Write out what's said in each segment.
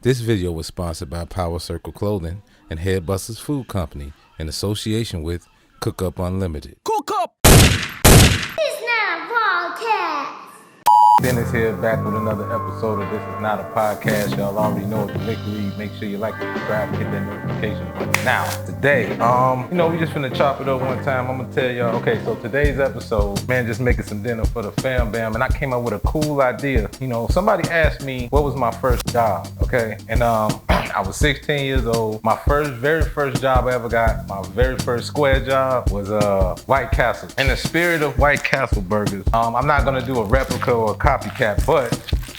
This video was sponsored by PowerCircle Clothing and Headbusters Food Company in association with Cook Up Unlimited. Cook up! It's not podcast. Dennis here, back with another episode of This Is Not a Podcast. Y'all already know what the lick read. Make sure you like, subscribe, hit that notification button. Now, today, we just finna chop it up one time. I'm gonna tell y'all, okay, so today's episode, man, just making some dinner for the fam bam, and I came up with a cool idea. You know, somebody asked me what was my first job, okay? And I was 16 years old. My very first job I ever got, my very first square job was White Castle. In the spirit of White Castle burgers, I'm not gonna do a replica or a copycat, but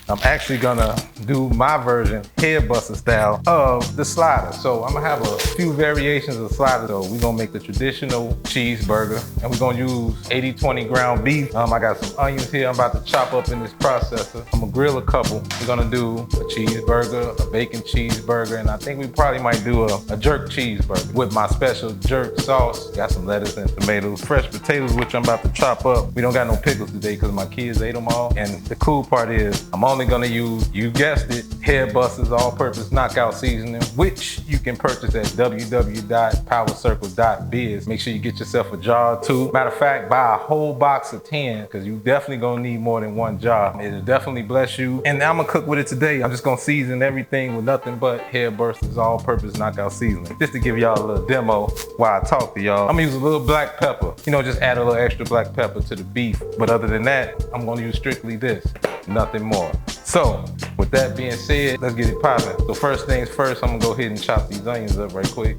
I'm actually gonna do my version, Headbuster style, of the slider. So I'm gonna have a few variations of the slider. So we're gonna make the traditional cheeseburger, and we're gonna use 80-20 ground beef. I got some onions here I'm about to chop up in this processor. I'm gonna grill a couple. We're gonna do a cheeseburger, a bacon cheeseburger, and I think we probably might do a jerk cheeseburger with my special jerk sauce. Got some lettuce and tomatoes, fresh potatoes, which I'm about to chop up. We don't got no pickles today because my kids ate them all. And the cool part is I'm only gonna use, you guessed it, Headbusters all-purpose knockout seasoning, which you can purchase at www.powercircle.biz. Make sure you get yourself a jar too. Matter of fact, buy a whole box of 10 because you definitely gonna need more than one jar. It'll definitely bless you. And I'm gonna cook with it today. I'm just gonna season everything with nothing but Headbusters all-purpose knockout seasoning. Just to give y'all a little demo while I talk to y'all. I'm gonna use a little black pepper. You know, just add a little extra black pepper to the beef. But other than that, I'm gonna use strictly this, nothing more. So, with that being said, let's get it popping. So first things first, I'm gonna go ahead and chop these onions up right quick.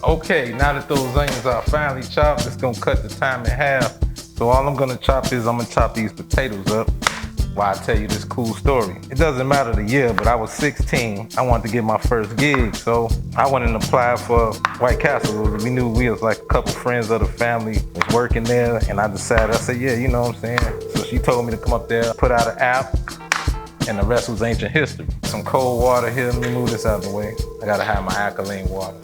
Okay, now that those onions are finally chopped, it's gonna cut the time in half. So all I'm gonna chop is, I'm gonna chop these potatoes up while I tell you this cool story. It doesn't matter the year, but I was 16. I wanted to get my first gig, so I went and applied for White Castle. We knew we was like a couple friends of the family was working there, and I decided, I said, yeah, you know what I'm saying? So she told me to come up there, put out an app, and the rest was ancient history. Some cold water here, let me move this out of the way. I gotta have my alkaline water.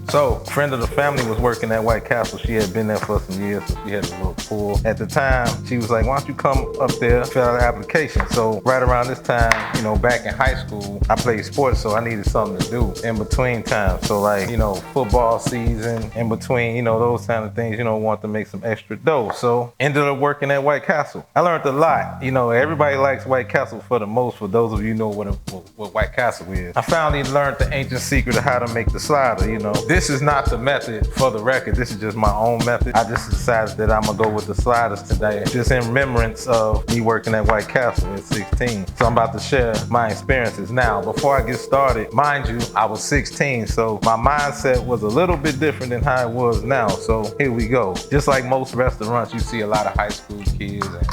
So, a friend of the family was working at White Castle. She had been there for some years, so she had a little pool. At the time, she was like, why don't you come up there, fill out an application? So, right around this time, you know, back in high school, I played sports, so I needed something to do in between times. So, like, you know, football season, in between, you know, those kind of things, you know, want to make some extra dough. So, ended up working at White Castle. I learned a lot. You know, everybody likes White Castle for the most, for those of you who know what White Castle is. I finally learned the ancient secret of how to make the slider, you know. This is not the method for the record. This is just my own method. I just decided that I'm gonna go with the sliders today, just in remembrance of me working at White Castle at 16. So I'm about to share my experiences. Now, before I get started, mind you, I was 16, so my mindset was a little bit different than how it was now. So here we go. Just like most restaurants, you see a lot of high school kids, and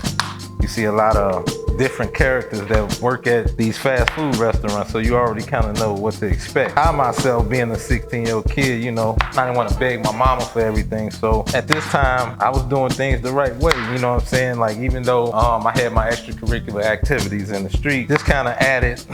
you see a lot of different characters that work at these fast food restaurants, so you already kind of know what to expect. I myself, being a 16-year-old kid, you know, I didn't want to beg my mama for everything, so at this time, I was doing things the right way, you know what I'm saying? Like, even though I had my extracurricular activities in the street, this kind of added,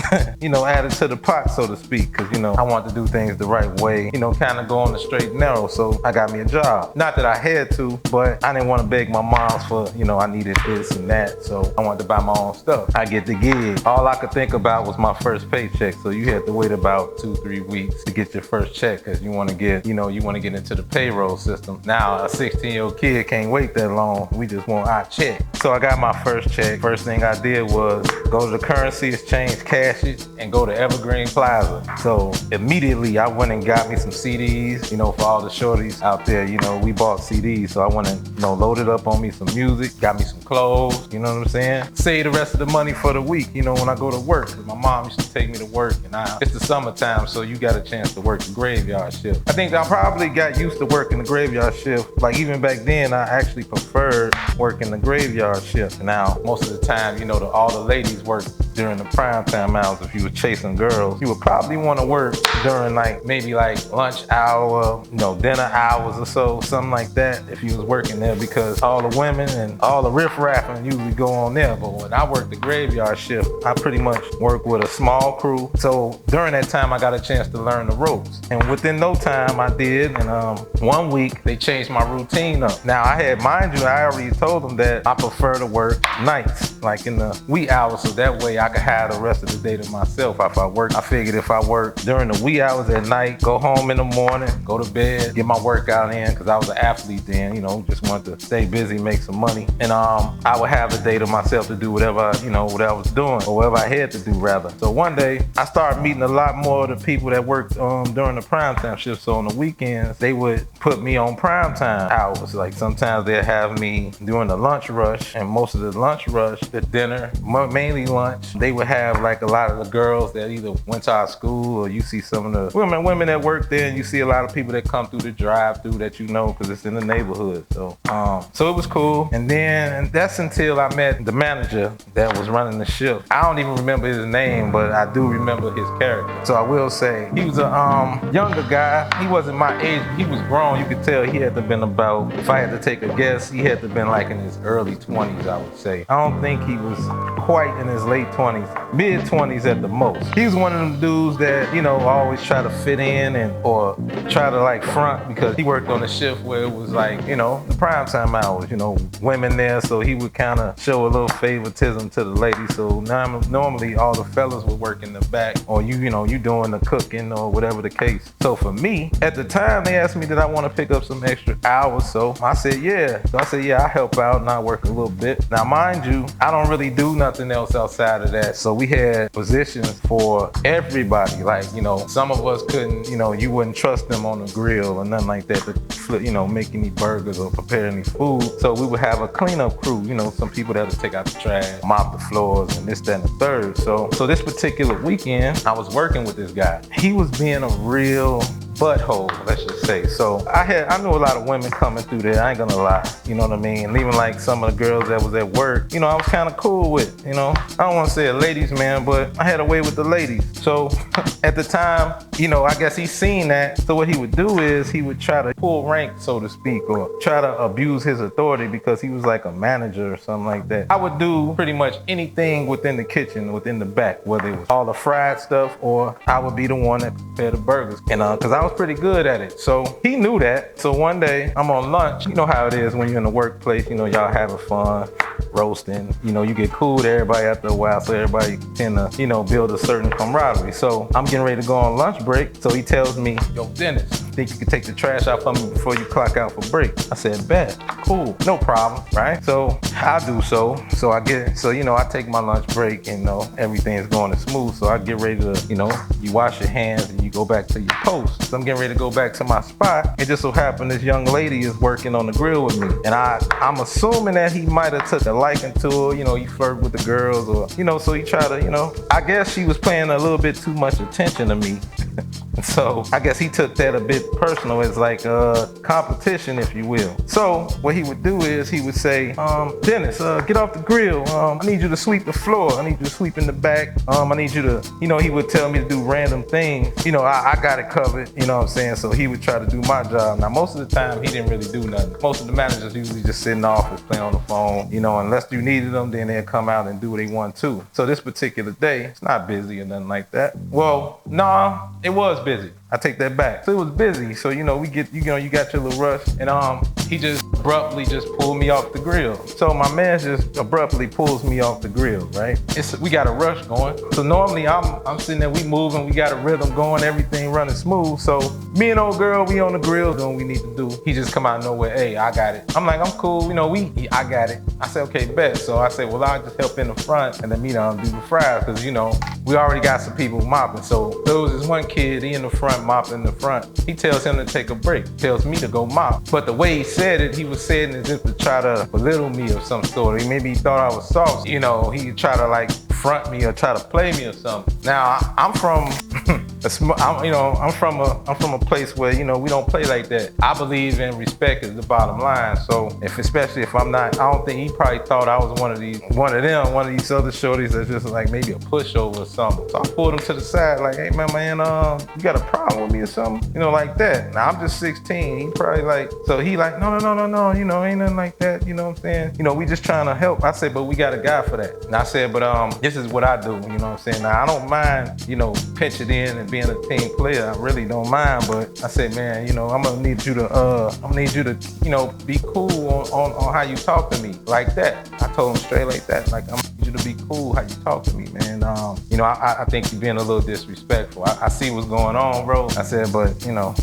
you know, added to the pot, so to speak, because, you know, I wanted to do things the right way, you know, kind of go on the straight and narrow, so I got me a job. Not that I had to, but I didn't want to beg my moms for, you know, I needed this and that, so I wanted to buy my own stuff. I get the gig. All I could think about was my first paycheck. So you had to wait about 2-3 weeks to get your first check because you want to get, you know, you want to get into the payroll system. Now a 16-year-old kid can't wait that long. We just want our check. So I got my first check. First thing I did was go to the currency exchange, cash it, and go to Evergreen Plaza. So immediately I went and got me some CDs, you know, for all the shorties out there, you know, we bought CDs. So I went and, you know, loaded up on me some music, got me some clothes, you know what I'm saying? Save the rest of the money for the week, you know, when I go to work. 'Cause my mom used to take me to work, and it's the summertime, so you got a chance to work the graveyard shift. I think I probably got used to working the graveyard shift. Like, even back then, I actually preferred working the graveyard shift. Now, most of the time, you know, all the ladies work during the prime time hours. If you were chasing girls, you would probably want to work during like maybe like lunch hour, dinner hours or so, something like that. If you was working there, because all the women and all the riffraffing usually go on there. But when I worked the graveyard shift, I pretty much worked with a small crew. So during that time, I got a chance to learn the ropes, and within no time I did. And 1 week they changed my routine up. Now mind you, I already told them that I prefer to work nights, like in the wee hours, so that way I could have the rest of the day to myself. I figured if I work during the wee hours at night, go home in the morning, go to bed, get my workout in, because I was an athlete then, just wanted to stay busy, make some money. And I would have the day to myself to do whatever I was doing, or whatever I had to do rather. So one day I started meeting a lot more of the people that worked during the primetime shift. So on the weekends, they would put me on primetime hours. Like sometimes they'd have me during the lunch rush, and most of the lunch rush, the dinner, mainly lunch, they would have like a lot of the girls that either went to our school, or you see some of the women that work there, and you see a lot of people that come through the drive-through that because it's in the neighborhood. So it was cool. And that's until I met the manager that was running the shift. I don't even remember his name, but I do remember his character. So I will say he was a younger guy. He wasn't my age. He was grown. You could tell he had to have been about, if I had to take a guess, he had to have been like in his early 20s, I would say. I don't think he was quite in his late 20s, mid 20s at the most. He was one of them dudes that, always try to fit in or try to like front, because he worked on a shift where it was like, the prime time hours, women there. So he would kind of show a little favoritism to the ladies. So normally all the fellas would work in the back, or you doing the cooking or whatever the case. So for me, at the time, they asked me did I want to pick up some extra hours. So I said, yeah. So I said, yeah, I help out and I work a little bit. Now, mind you, I don't really do nothing else outside of that. So we had positions for everybody. Like, some of us couldn't, you wouldn't trust them on the grill or nothing like that to, make any burgers or prepare any food. So we would have a cleanup crew, some people that would take out the trash, mop the floors, and this, that, and the third. So this particular weekend, I was working with this guy. He was being a real butthole, let's just say. So I knew a lot of women coming through there, I ain't gonna lie, you know what I mean? And even like some of the girls that was at work, I was kind of cool with, I don't want to say a ladies man, but I had a way with the ladies. So at the time, I guess he seen that. So what he would do is he would try to pull rank, so to speak, or try to abuse his authority, because he was like a manager or something like that. I would do pretty much anything within the kitchen, within the back, whether it was all the fried stuff, or I would be the one that prepared the burgers. And because I was pretty good at it. So he knew that. So one day I'm on lunch. You know how it is when you're in the workplace, y'all having fun, roasting, you get cool with everybody after a while. So everybody tend to, build a certain camaraderie. So I'm getting ready to go on lunch break. So he tells me, yo, Dennis, think you can take the trash out for me before you clock out for break? I said, bet, cool, no problem, right? So I do so. I take my lunch break and everything's going smooth. So I get ready to, you wash your hands and you go back to your post. So I'm getting ready to go back to my spot. It just so happened this young lady is working on the grill with me. And I'm assuming that he might have took a liking to her, he flirt with the girls, or, so he tried to, I guess she was paying a little bit too much attention to me. So I guess he took that a bit personal, as like a competition, if you will. So what he would do is he would say, Dennis, get off the grill. I need you to sweep the floor. I need you to sweep in the back. I need you to, he would tell me to do random things. I got it covered, what I'm saying? So he would try to do my job. Now, most of the time, he didn't really do nothing. Most of the managers usually just sit in the office, playing on the phone, unless you needed them, then they'll come out and do what they want to. So this particular day, it's not busy or nothing like that. Well, nah, it was busy. I take that back. So it was busy. So, we get, you got your little rush. And he just abruptly just pulled me off the grill. So my man just abruptly pulls me off the grill, right? We got a rush going. So normally I'm sitting there, we moving, we got a rhythm going, everything running smooth. So me and old girl, we on the grill doing what we need to do. He just come out of nowhere, hey, I got it. I'm like, I'm cool, I got it. I said, okay, bet. So I said, well, I'll just help in the front and then do the fries, because, we already got some people mopping. So there was this one kid, he in the front, mopping in the front. He tells him to take a break, tells me to go mop. But the way he said it, he was saying as if to try to belittle me of some sort. Maybe he thought I was soft. He tried to like front me or try to play me or something. Now, I'm from I'm from a place where, we don't play like that. I believe in respect is the bottom line. So especially if I'm not, I don't think he probably thought I was one of these other shorties that's just like maybe a pushover or something. So I pulled him to the side like, hey man, you got a problem with me or something? Like that. Now I'm just 16. He probably like, so he like, no, ain't nothing like that. You know what I'm saying? We just trying to help. I said, but we got a guy for that. And I said, but this is what I do. You know what I'm saying? Now I don't mind, pitching in and being a team player. I really don't mind. But I said, man, I'm gonna need you to, be cool on how you talk to me like that. I told him straight like that. Like, I'm gonna need you to be cool how you talk to me, man. I think you're being a little disrespectful. I see what's going on, bro. I said, but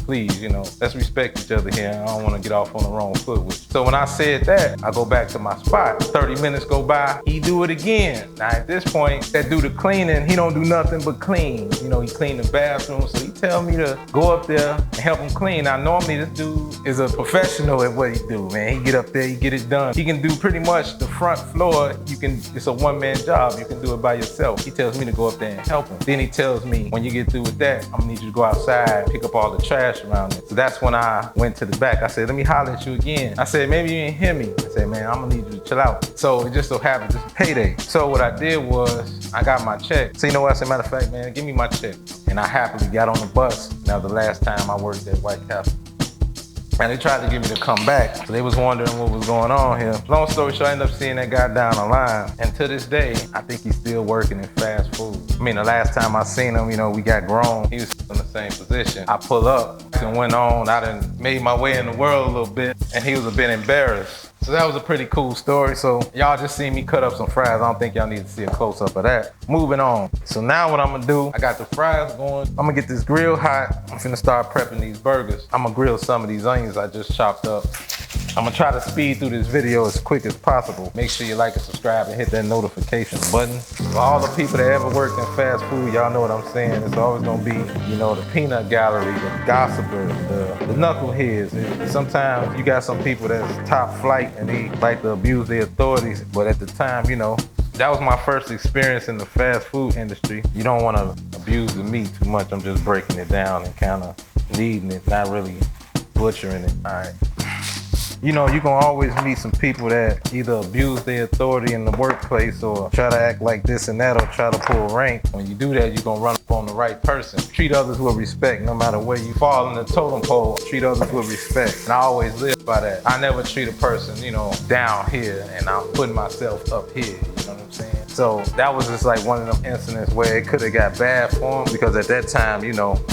please, let's respect each other here. I don't want to get off on the wrong foot with you. So when I said that, I go back to my spot. 30 minutes go by, he do it again. Now at this point, that dude the cleaning, he don't do nothing but clean. He clean the bathroom, so he tell me to go up there and help him clean. Now normally this dude is a professional at what he do, man. He get up there, he get it done. He can do pretty much the front floor. It's a one-man job. You can do it by yourself. He tells me to go up there and help him. Then he tells me, when you get through with that, I'm gonna need you to go outside, pick up all the trash around it. So that's when I went to the back. I said, let me holler at you again. I said, maybe you didn't hear me. I said, man, I'm gonna need you to chill out. So it just so happened, this payday. So what I did was, I got my check. So you know what? As a matter of fact, man, give me my check. And I happily got on the bus. Now the last time I worked at White Castle. And they tried to get me to come back. So they was wondering what was going on here. Long story short, I ended up seeing that guy down the line. And to this day, I think he's still working in fast food. I mean, the last time I seen him, we got grown. He was in the same position. I pull up and went on. I done made my way in the world a little bit. And he was a bit embarrassed. So that was a pretty cool story. So y'all just seen me cut up some fries. I don't think y'all need to see a close up of that. Moving on. So now what I'm gonna do, I got the fries going. I'm gonna get this grill hot. I'm finna start prepping these burgers. I'm gonna grill some of these onions I just chopped up. I'm gonna try to speed through this video as quick as possible. Make sure you like and subscribe and hit that notification button. For all the people that ever worked in fast food, y'all know what I'm saying. It's always gonna be, the peanut gallery, the gossipers, the knuckleheads. And sometimes you got some people that's top flight and they like to abuse their authorities. But at the time, that was my first experience in the fast food industry. You don't wanna abuse the meat too much. I'm just breaking it down and kinda kneading it, not really butchering it. All right. You can always meet some people that either abuse their authority in the workplace or try to act like this and that or try to pull rank. When you do that, you're gonna run up on the right person. Treat others with respect, no matter where you fall in the totem pole. Treat others with respect. And I always live by that. I never treat a person, down here and I'm putting myself up here. You know what I'm saying? So that was just like one of them incidents where it could have got bad for him because at that time,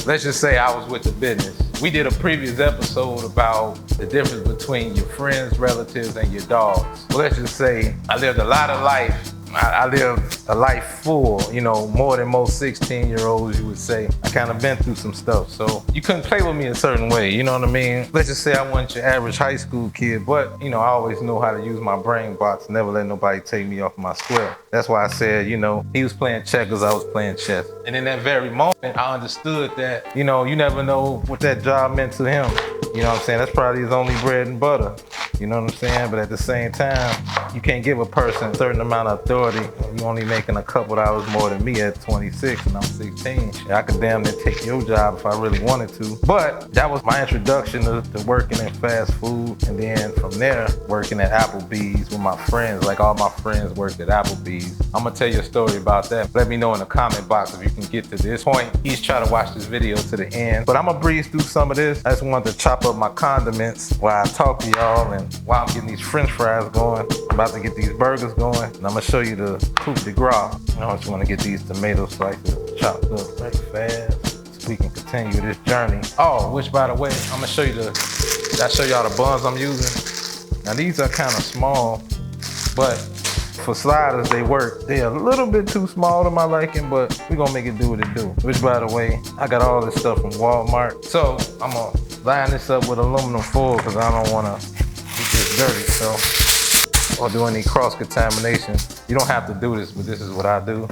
let's just say I was with the business. We did a previous episode about the difference between your friends, relatives, and your dogs. Well, let's just say I lived a lot of life. I lived a life full, more than most 16-year-olds, you would say. I kind of been through some stuff, so you couldn't play with me a certain way, you know what I mean? Let's just say I wasn't your average high school kid, but, I always know how to use my brain box, never let nobody take me off my square. That's why I said, he was playing checkers, I was playing chess. And in that very moment, I understood that, you never know what that job meant to him. You know what I'm saying? That's probably his only bread and butter. You know what I'm saying? But at the same time, you can't give a person a certain amount of authority. You're only making a couple dollars more than me at 26 and I'm 16. I could damn near take your job if I really wanted to. But that was my introduction to working in fast food. And then from there, working at Applebee's with my friends. Like all my friends worked at Applebee's. I'm gonna tell you a story about that. Let me know in the comment box if you can get to this point. Please try to watch this video to the end. But I'm gonna breeze through some of this. I just wanted to chop up my condiments while I talk to y'all and while I'm getting these french fries going. I'm about to get these burgers going. And I'm gonna show you the coup de grace. I just wanna get these tomato slices chopped up right fast so we can continue this journey. Oh, which by the way, I'm gonna show you did I show y'all the buns I'm using? Now these are kind of small, but for sliders, they work. They're a little bit too small to my liking, but we're gonna make it do what it do. Which, by the way, I got all this stuff from Walmart. So I'm gonna line this up with aluminum foil because I don't wanna get this dirty, or do any cross-contamination. You don't have to do this, but this is what I do.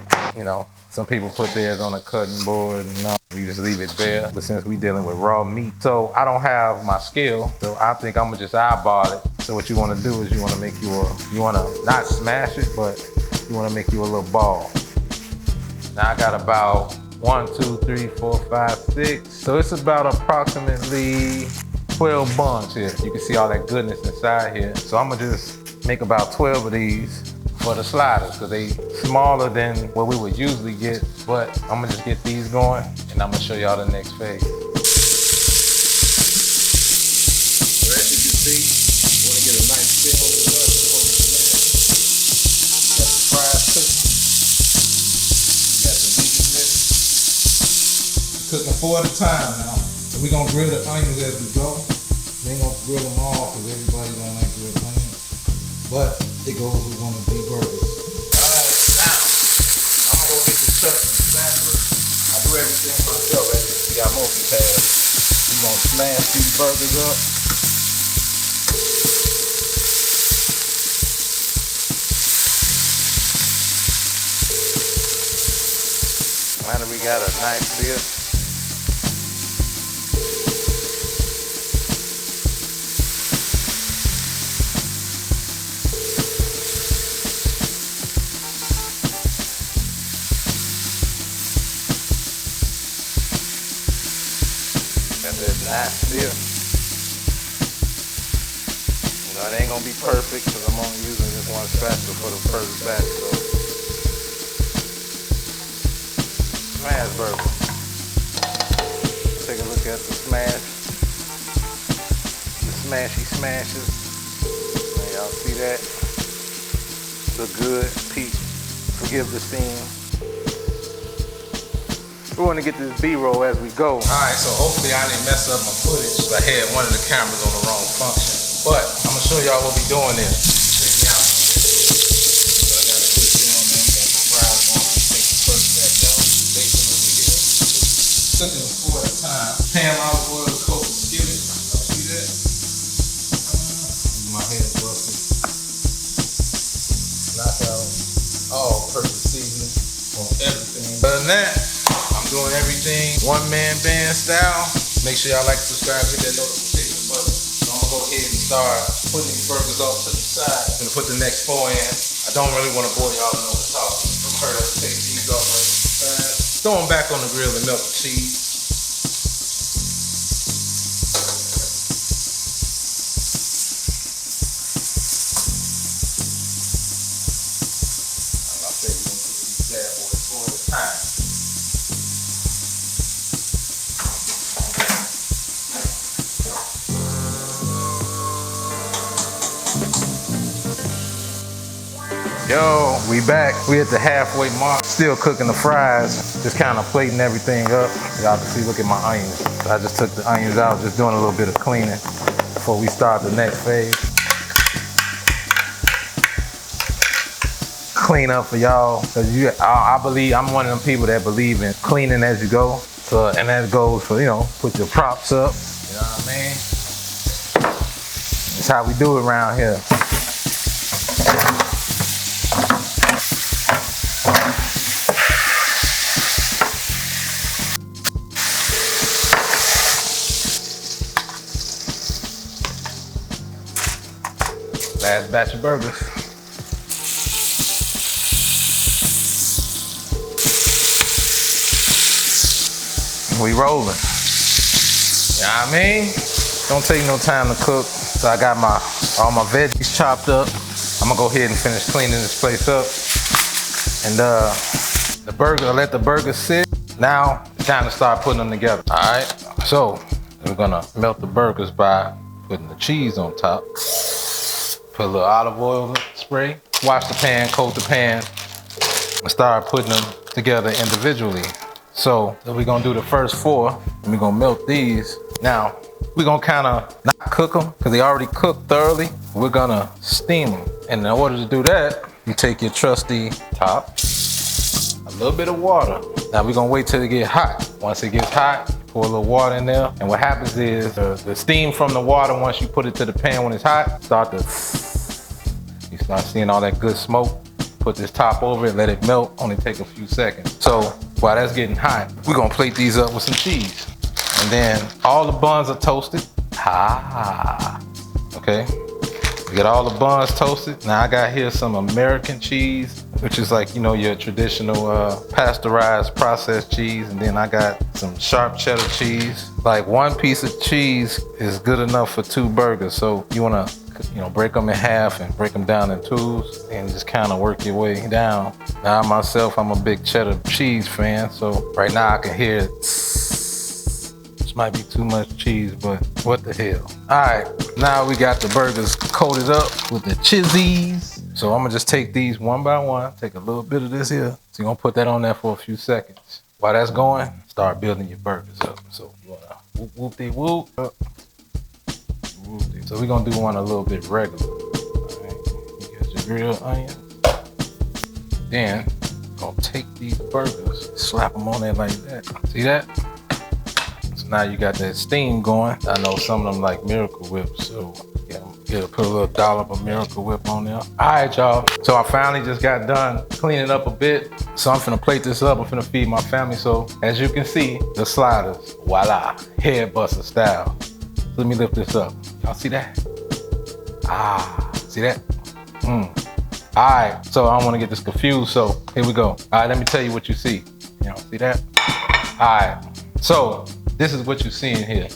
Some people put theirs on a cutting board and we just leave it bare. But since we dealing with raw meat, so I don't have my scale, so I think I'm gonna just eyeball it. So what you wanna do is you wanna not smash it, but you wanna make you a little ball. Now I got about 1, 2, 3, 4, 5, 6. So it's about approximately 12 buns here. You can see all that goodness inside here. So I'm gonna just make about 12 of these for the sliders because they smaller than what we would usually get. But I'm gonna just get these going and I'm gonna show y'all the next phase. So as you can see, you wanna get a nice feel on the bus before we smash. Got the fries cooking. Got the beef mix. Cooking 4 at a time now. So we're gonna grill the onions as we go. We ain't gonna grill them all because everybody don't like grilled onions. But it goes with one of these burgers. Alright, now I'm gonna go get the chuck and spatula. I do everything myself, as you see I multitask. We're gonna smash these burgers up. Now that we got a nice feel. Got that nice feel. You know, it ain't gonna be perfect because I'm only using this one spatula for the first batch, so. Smash burger. Take a look at the smash. The smashy smashes. Now y'all see that? Look good. Peach. Forgive the steam. We want to get this B-roll as we go. Alright, so hopefully I didn't mess up my footage. I had one of the cameras on the wrong function. But I'm gonna show y'all what we doing there. Check me out. So I got a good thing on there. Got the fries on. Take the first batch out. Bacon over here. Cooking 4 at a time. Pan olive oil to coat the skillet. Y'all see that? My head busted. Knock out all purpose seasoning on everything. Other than that, I'm doing everything one-man band style. Make sure y'all like, subscribe, hit that notification button. So I'm gonna go ahead and start putting these burgers off to the side. I'm gonna put the next 4 in. I don't really want to bore y'all with no talking. I'm hurt to take these off right side. Throw them back on the grill and melt the cheese. Like I said, we're gonna cook these bad boys 4 at a time. Yo, we back. We at the halfway mark. Still cooking the fries. Just kind of plating everything up. Y'all can see, look at my onions. I just took the onions out, just doing a little bit of cleaning before we start the next phase. Clean up for y'all. Cause I believe, I'm one of them people that believe in cleaning as you go. So, and that goes for, you know, put your props up. You know what I mean? That's how we do it around here. Last batch of burgers. We rolling. You know what I mean? Don't take no time to cook. So I got all my veggies chopped up. I'm gonna go ahead and finish cleaning this place up. And the burger, let the burgers sit. Now it's time to start putting them together. All right. So we're gonna melt the burgers by putting the cheese on top. Put a little olive oil spray. Wash the pan, coat the pan, and start putting them together individually. So we're gonna do the first 4, and we're gonna melt these. Now, we're gonna kinda not cook them, because they already cooked thoroughly. We're gonna steam them. And in order to do that, you take your trusty top, a little bit of water. Now we're gonna wait till it get hot. Once it gets hot, pour a little water in there. And what happens is the steam from the water, once you put it to the pan when it's hot, you start seeing all that good smoke. Put this top over it, let it melt, only take a few seconds. So while that's getting hot, we're gonna plate these up with some cheese. And then all the buns are toasted. Okay? We got all the buns toasted. Now I got here some American cheese, which is like, you know, your traditional pasteurized processed cheese. And then I got some sharp cheddar cheese. Like 1 piece of cheese is good enough for 2 burgers. So you wanna, you know, break them in half and break them down in 2s and just kind of work your way down. Now myself, I'm a big cheddar cheese fan. So right now I can hear it. This might be too much cheese, but what the hell. All right, now we got the burgers coated up with the chizzies. So I'm gonna just take these one by one, take a little bit of this here. So you're gonna put that on there for a few seconds. While that's going, start building your burgers up. So you wanna whoop whoop-de whoop up. So we're gonna do one a little bit regular. All right, you got your grilled onions. Then gonna take these burgers, slap them on there like that. See that? So now you got that steam going. I know some of them like Miracle Whip, so yeah, put a little dollop of Miracle Whip on there. All right, y'all. So I finally just got done cleaning up a bit. So I'm finna plate this up. I'm finna feed my family. So as you can see, the sliders, voila, head buster style. Let me lift this up. Y'all see that? Ah, see that? All right, so I don't want to get this confused, so here we go. All right, let me tell you what you see. Y'all see that? All right, so this is what you see in here.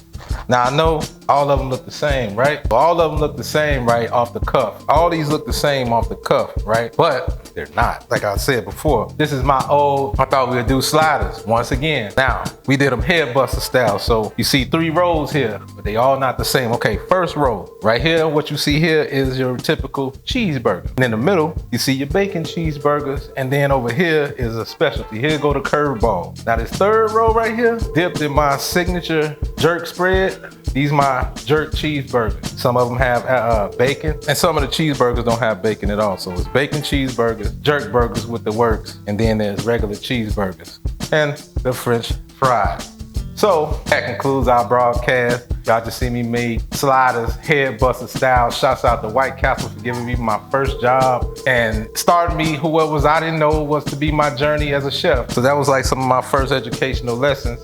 Now I know all of them look the same, right? All of them look the same, right, off the cuff. All these look the same off the cuff, right? But they're not. Like I said before, this is my old, I thought we would do sliders once again. Now, we did them head buster style. So you see 3 rows here, but they all not the same. Okay, first row, right here, what you see here is your typical cheeseburger. And in the middle, you see your bacon cheeseburgers. And then over here is a specialty. Here go the curveball. Now this third row right here, dipped in my signature jerk spread. These my jerk cheeseburgers. Some of them have bacon, and some of the cheeseburgers don't have bacon at all. So it's bacon cheeseburgers, jerk burgers with the works, and then there's regular cheeseburgers, and the French fries. So that concludes our broadcast. Y'all just see me make sliders, head buster style. Shouts out to White Castle for giving me my first job and starting me who it was I didn't know was to be my journey as a chef. So that was like some of my first educational lessons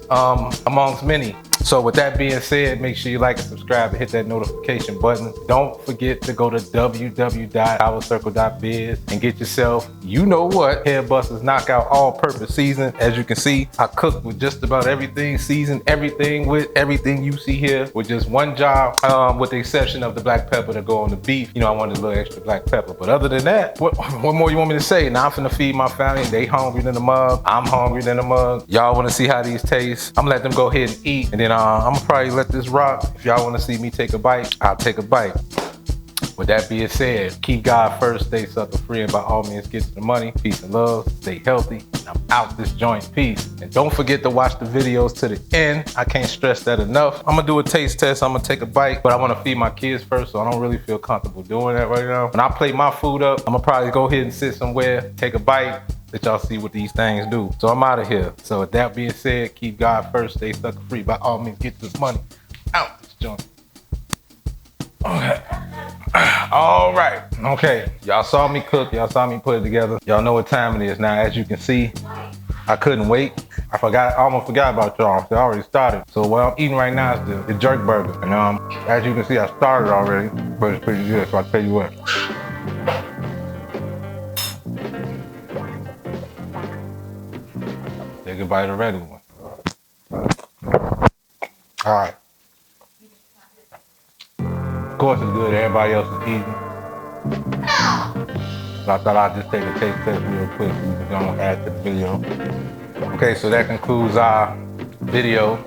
amongst many. So with that being said, make sure you like and subscribe and hit that notification button. Don't forget to go to www.powercircle.biz and get yourself, you know what, Head Busters Knockout All-Purpose Season. As you can see, I cook with just about everything, season everything with everything you see here with just one job, with the exception of the black pepper to go on the beef. You know, I wanted a little extra black pepper. But other than that, what more you want me to say? Now I'm finna feed my family. They hungry than a mug. I'm hungry than a mug. Y'all wanna see how these taste? I'm gonna let them go ahead and eat, and then I'm gonna probably let this rock. If y'all wanna see me take a bite, I'll take a bite. With that being said, keep God first, stay sucker free, and by all means get to the money. Peace and love, stay healthy, and I'm out this joint. Peace. And don't forget to watch the videos to the end. I can't stress that enough. I'm gonna do a taste test, I'm gonna take a bite, but I wanna feed my kids first, so I don't really feel comfortable doing that right now. When I plate my food up, I'm gonna probably go ahead and sit somewhere, take a bite, let y'all see what these things do. So I'm out of here. So with that being said, keep God first, stay sucker free, by all means get this money. Out this joint. Okay. All right. Okay. Y'all saw me cook. Y'all saw me put it together. Y'all know what time it is now. As you can see, I couldn't wait. I almost forgot about y'all. So I already started. So what I'm eating right now is the jerk burger. And as you can see, I started already, but it's pretty good. So I'll tell you what. Take a bite of the regular one. All right. Of course it's good, everybody else is eating. So I thought I'd just take a taste test real quick so we can go and add to the video. Okay, so that concludes our video.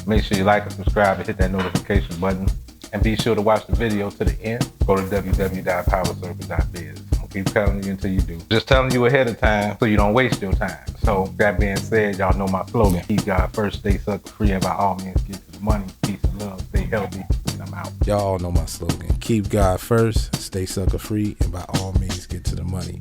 Make sure you like and subscribe and hit that notification button. And be sure to watch the video to the end. Go to www.powercircle.biz. I'll keep telling you until you do. Just telling you ahead of time so you don't waste your time. So that being said, y'all know my slogan. Keep God first, stay sucker free, and by all means get to the money. Peace and love, stay healthy. I'm out. Y'all know my slogan. Keep God first, stay sucker free, and by all means get to the money.